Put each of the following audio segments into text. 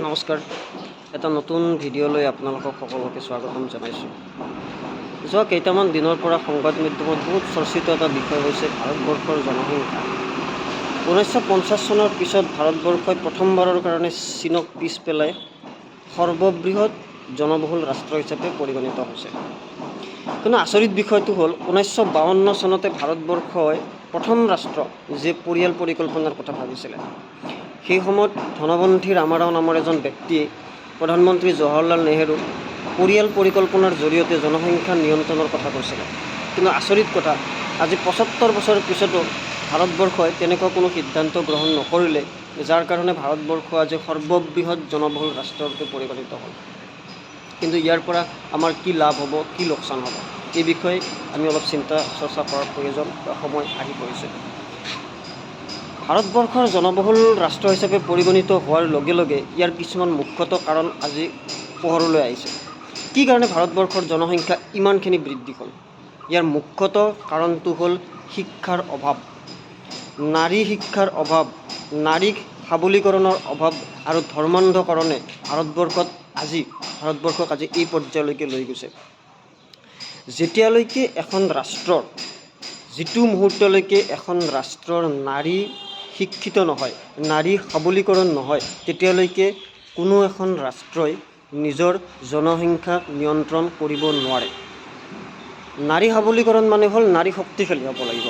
নমস্কাৰ, এটা নতুন ভিডিঅ'লৈ আপোনালোকক সকলোকে স্বাগতম জনাইছোঁ। যোৱা কেইটামান দিনৰ পৰা সংবাদ মাধ্যমত বহুত চৰ্চিত এটা বিষয় হৈছে ভাৰতবৰ্ষৰ জনসংখ্যা। 1950 চনৰ পিছত ভাৰতবৰ্ষই প্ৰথমবাৰৰ কাৰণে চীনক পিছ পেলাই সৰ্ববৃহৎ জনবহুল ৰাষ্ট্ৰ হিচাপে পৰিগণিত হৈছে। কিন্তু আচৰিত বিষয়টো হ'ল 1952 চনতে ভাৰতবৰ্ষই প্ৰথম ৰাষ্ট্ৰ যে পৰিয়াল পৰিকল্পনাৰ কথা ভাবিছিলে। সেই সময়ত ধনবন্থী ৰামাৰাও নামৰ এজন ব্যক্তিয়ে প্ৰধানমন্ত্ৰী জৱাহৰলাল নেহেৰু পৰিয়াল পৰিকল্পনাৰ জৰিয়তে জনসংখ্যা নিয়ন্ত্ৰণৰ কথা কৈছিলে। কিন্তু আচৰিত কথা, আজি 75 বছৰৰ পিছতো ভাৰতবৰ্ষই তেনেকুৱা কোনো সিদ্ধান্ত গ্ৰহণ নকৰিলে, যাৰ কাৰণে ভাৰতবৰ্ষ আজি সৰ্ববৃহৎ জনবহুল ৰাষ্ট্ৰৰূপে পৰিগণিত হ'ল। কিন্তু ইয়াৰ পৰা আমাৰ কি লাভ হ'ব, কি লোকচান হ'ব, এই বিষয়ে আমি অলপ চিন্তা চৰ্চা কৰাৰ প্ৰয়োজন বা সময় আহি পৰিছে। ভাৰতবৰ্ষৰ জনবহুল ৰাষ্ট্ৰ হিচাপে পৰিগণিত হোৱাৰ লগে লগে ইয়াৰ কিছুমান মুখ্যতঃ কাৰণ আজি পোহৰলৈ আহিছে। কি কাৰণে ভাৰতবৰ্ষৰ জনসংখ্যা ইমানখিনি বৃদ্ধি হ'ল? ইয়াৰ মুখ্যতঃ কাৰণটো হ'ল শিক্ষাৰ অভাৱ, নাৰী শিক্ষাৰ অভাৱ, নাৰীক সবলীকৰণৰ অভাৱ আৰু ধৰ্মান্ধকৰণে ভাৰতবৰ্ষক আজি এই পৰ্যায়লৈকে লৈ গৈছে। যেতিয়ালৈকে এখন ৰাষ্ট্ৰৰ যিটো মুহূৰ্তলৈকে এখন ৰাষ্ট্ৰৰ নাৰী শিক্ষিত নহয়, নাৰী সবলীকৰণ নহয়, তেতিয়ালৈকে কোনো এখন ৰাষ্ট্ৰই নিজৰ জনসংখ্যা নিয়ন্ত্ৰণ কৰিব নোৱাৰে। নাৰী সবলীকৰণ মানে হ'ল নাৰী শক্তিশালী হ'ব লাগিব।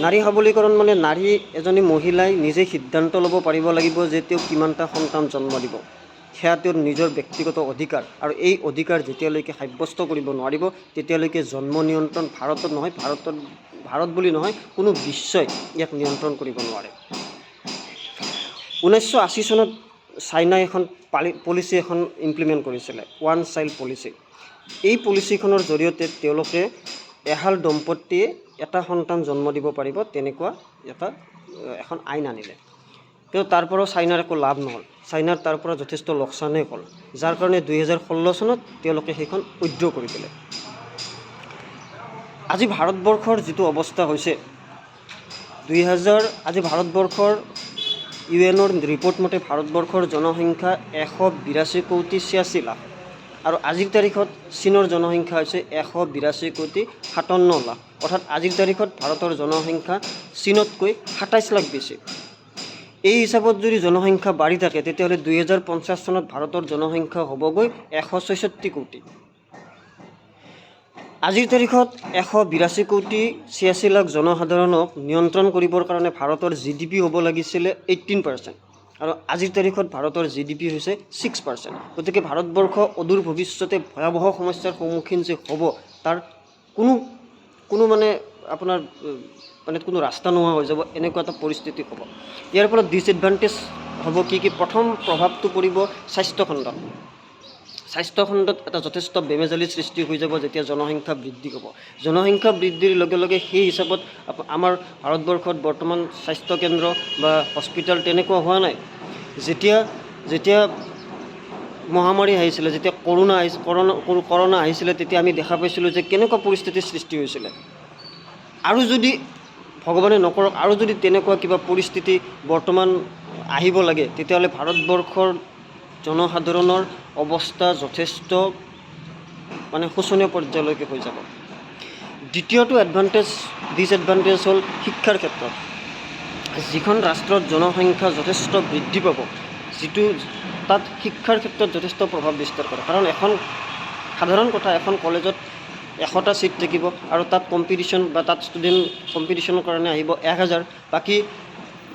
নাৰী সবলীকৰণ মানে নাৰী এজনী মহিলাই নিজে সিদ্ধান্ত ল'ব পাৰিব লাগিব যে তেওঁ কিমানটা সন্তান জন্ম দিব। সেয়া তেওঁৰ নিজৰ ব্যক্তিগত অধিকাৰ, আৰু এই অধিকাৰ যেতিয়ালৈকে সাব্যস্ত কৰিব নোৱাৰিব, তেতিয়ালৈকে জন্ম নিয়ন্ত্ৰণ ভাৰতত নহয়, ভাৰত বুলি নহয়, কোনো বিশ্বই ইয়াক নিয়ন্ত্ৰণ কৰিব নোৱাৰে। 1980 চনত চাইনাই এখন পলিচি এখন ইমপ্লিমেণ্ট কৰিছিলে, ওৱান চাইল্ড পলিচি। এই পলিচিখনৰ জৰিয়তে তেওঁলোকে এহাল দম্পতীয়ে এটা সন্তান জন্ম দিব পাৰিব, তেনেকুৱা এখন আইন আনিলে। কিন্তু তাৰ পৰাও চাইনাৰ একো লাভ নহ'ল। চাইনাৰ তাৰ পৰা যথেষ্ট লোকচানেই হ'ল, যাৰ কাৰণে 2016 চনত তেওঁলোকে সেইখন উইথড্ৰ কৰি দিলে। আজি ভাৰতবৰ্ষৰ যিটো অৱস্থা হৈছে, আজি ভাৰতবৰ্ষৰ UN-ৰ ৰিপৰ্ট মতে ভাৰতবৰ্ষৰ জনসংখ্যা 182 কোটি 86 লাখ, আৰু আজিৰ তাৰিখত চীনৰ জনসংখ্যা হৈছে 182 কোটি 57 লাখ। অৰ্থাৎ আজিৰ তাৰিখত ভাৰতৰ জনসংখ্যা চীনতকৈ 27 লাখ বেছি। এই হিচাপত যদি জনসংখ্যা বাঢ়ি থাকে, তেতিয়াহ'লে 2050 চনত ভাৰতৰ জনসংখ্যা হ'বগৈ 166 কোটি। আজিৰ তাৰিখত 182 কোটি 86 লাখ জনসাধাৰণক নিয়ন্ত্ৰণ কৰিবৰ কাৰণে ভাৰতৰ GDP হ'ব লাগিছিলে 18%, আৰু আজিৰ তাৰিখত ভাৰতৰ GDP হৈছে 6%। গতিকে ভাৰতবৰ্ষ অদূৰ ভৱিষ্যতে ভয়াৱহ সমস্যাৰ সন্মুখীন যে হ'ব, তাৰ কোনো কোনো ৰাস্তা নোহোৱা হৈ যাব, এনেকুৱা এটা পৰিস্থিতি হ'ব। ইয়াৰ ফলত ডিছএডভান্টেজ হ'ব কি? প্ৰথম প্ৰভাৱটো পৰিব স্বাস্থ্যখণ্ডত। স্বাস্থ্যখণ্ডত এটা যথেষ্ট বেমেজালিৰ সৃষ্টি হৈ যাব যেতিয়া জনসংখ্যা বৃদ্ধি হ'ব। জনসংখ্যা বৃদ্ধিৰ লগে লগে সেই হিচাপত আমাৰ ভাৰতবৰ্ষত বৰ্তমান স্বাস্থ্যকেন্দ্ৰ বা হস্পিটেল তেনেকুৱা হোৱা নাই। যেতিয়া মহামাৰী আহিছিলে, যেতিয়া কৰোণা আহিছিলে, তেতিয়া আমি দেখা পাইছিলোঁ যে কেনেকুৱা পৰিস্থিতিৰ সৃষ্টি হৈছিলে। আৰু যদি ভগৱানে নকৰক, আৰু যদি তেনেকুৱা কিবা পৰিস্থিতি বৰ্তমান আহিব লাগে, তেতিয়াহ'লে ভাৰতবৰ্ষৰ জনসাধাৰণৰ অৱস্থা যথেষ্ট শোচনীয় পৰ্যায়লৈকে হৈ যাব। দ্বিতীয়টো ডিছএডভান্টেজ হ'ল শিক্ষাৰ ক্ষেত্ৰত। যিখন ৰাষ্ট্ৰত জনসংখ্যা যথেষ্ট বৃদ্ধি পাব, তাত শিক্ষাৰ ক্ষেত্ৰত যথেষ্ট প্ৰভাৱ বিস্তাৰ কৰে। কাৰণ সাধাৰণ কথা, এখন কলেজত 100টা ছিট থাকিব, আৰু তাত তাত ষ্টুডেণ্ট কম্পিটিশ্যনৰ কাৰণে আহিব 1000,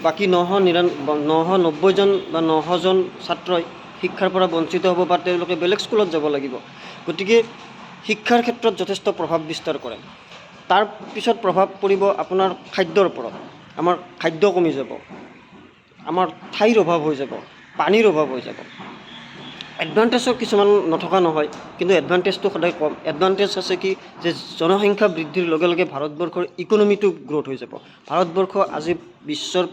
বাকী 990 জন বা 900 জন ছাত্ৰই শিক্ষাৰ পৰা বঞ্চিত হ'ব, বা তেওঁলোকে বেলেগ স্কুলত যাব লাগিব। গতিকে শিক্ষাৰ ক্ষেত্ৰত যথেষ্ট প্ৰভাৱ বিস্তাৰ কৰে। তাৰ পিছত প্ৰভাৱ পৰিব আপোনাৰ খাদ্যৰ ওপৰত। আমাৰ খাদ্য কমি যাব, আমাৰ ঠাইৰ অভাৱ হৈ যাব, পানীৰ অভাৱ হৈ যাব। এডভান্টেজৰ কিছুমান নথকা নহয়, কিন্তু এডভান্টেজটো সদায় কম। এডভান্টেজ আছে কি, যে জনসংখ্যা বৃদ্ধিৰ লগে লগে ভাৰতবৰ্ষৰ ইকনমিটো গ্ৰ'থ হৈ যাব। ভাৰতবৰ্ষ আজি বিশ্বৰ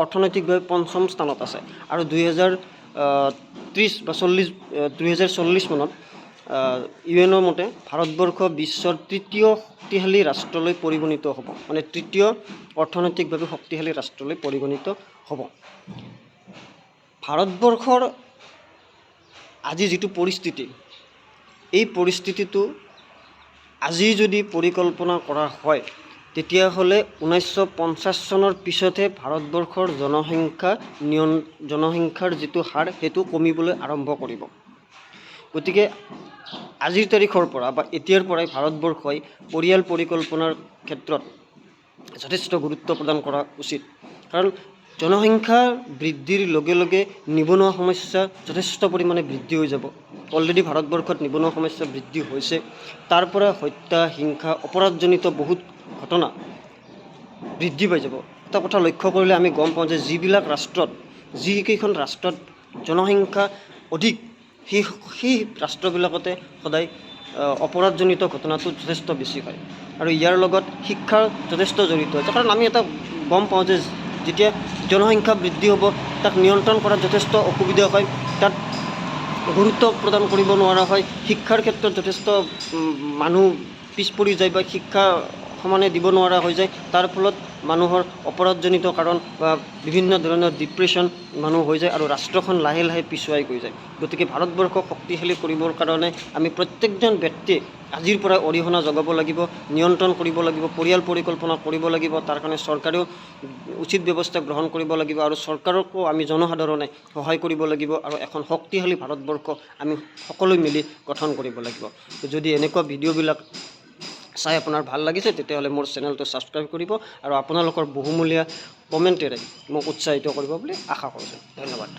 অৰ্থনৈতিকভাৱে পঞ্চম স্থানত আছে, আৰু 2040 মানত UN-ৰ মতে ভাৰতবৰ্ষ বিশ্বৰ তৃতীয় শক্তিশালী ৰাষ্ট্ৰলৈ পৰিগণিত হ'ব, তৃতীয় অৰ্থনৈতিকভাৱে শক্তিশালী ৰাষ্ট্ৰলৈ পৰিগণিত হ'ব। ভাৰতবৰ্ষৰ আজি যিটো পৰিস্থিতি, এই পৰিস্থিতিটো আজি যদি পৰিকল্পনা কৰা হয় তেতিয়াহ'লে 1950 চনৰ পিছতহে ভাৰতবৰ্ষৰ জনসংখ্যাৰ যিটো হাৰ সেইটো কমিবলৈ আৰম্ভ কৰিব। গতিকে আজিৰ তাৰিখৰ পৰা বা এতিয়াৰ পৰাই ভাৰতবৰ্ষই পৰিয়াল পৰিকল্পনাৰ ক্ষেত্ৰত যথেষ্ট গুৰুত্ব প্ৰদান কৰা উচিত। কাৰণ জনসংখ্যা বৃদ্ধিৰ লগে লগে নিবনুৱা সমস্যা যথেষ্ট পৰিমাণে বৃদ্ধি হৈ যাব। অলৰেডি ভাৰতবৰ্ষত নিবনুৱা সমস্যা বৃদ্ধি হৈছে। তাৰ পৰা হত্যা, হিংসা, অপৰাধজনিত বহুত ঘটনা বৃদ্ধি পাই যাব। এটা কথা লক্ষ্য কৰিলে আমি গম পাওঁ যে যিকেইখন ৰাষ্ট্ৰত জনসংখ্যা অধিক, সেই ৰাষ্ট্ৰবিলাকতে সদায় অপৰাধজনিত ঘটনাটো যথেষ্ট বেছি হয়। আৰু ইয়াৰ লগত শিক্ষাৰ যথেষ্ট জড়িত হৈছে। কাৰণ আমি এটা গম পাওঁ যে যেতিয়া জনসংখ্যা বৃদ্ধি হ'ব তাক নিয়ন্ত্ৰণ কৰাত যথেষ্ট অসুবিধা হয়, তাত গুৰুত্ব প্ৰদান কৰিব নোৱাৰা হয়। শিক্ষাৰ ক্ষেত্ৰত যথেষ্ট মানুহ পিছ পৰি যায় বা শিক্ষা সমানে দিব নোৱাৰা হৈ যায়। তাৰ ফলত মানুহৰ অপৰাধজনিত কাৰণ বা বিভিন্ন ধৰণৰ ডিপ্ৰেশ্যন মানুহ হৈ যায় আৰু ৰাষ্ট্ৰখন লাহে লাহে পিছুৱাই গৈ যায়। গতিকে ভাৰতবৰ্ষক শক্তিশালী কৰিবৰ কাৰণে আমি প্ৰত্যেকজন ব্যক্তিয়ে আজিৰ পৰা অৰিহণা যোগাব লাগিব, নিয়ন্ত্ৰণ কৰিব লাগিব, পৰিয়াল পৰিকল্পনা কৰিব লাগিব। তাৰ কাৰণে চৰকাৰেও উচিত ব্যৱস্থা গ্ৰহণ কৰিব লাগিব আৰু চৰকাৰকো আমি জনসাধাৰণে সহায় কৰিব লাগিব আৰু এখন শক্তিশালী ভাৰতবৰ্ষ আমি সকলোৱে মিলি গঠন কৰিব লাগিব। যদি এনেকুৱা ভিডিঅ'বিলাক চাই আপোনাৰ ভাল লাগিছে তেতিয়াহ'লে মোৰ চেনেলটো ছাবস্ক্ৰাইব কৰিব আৰু আপোনালোকৰ বহুমূলীয়া কমেণ্টেৰে মোক উৎসাহিত কৰিব বুলি আশা কৰিছোঁ। ধন্যবাদ।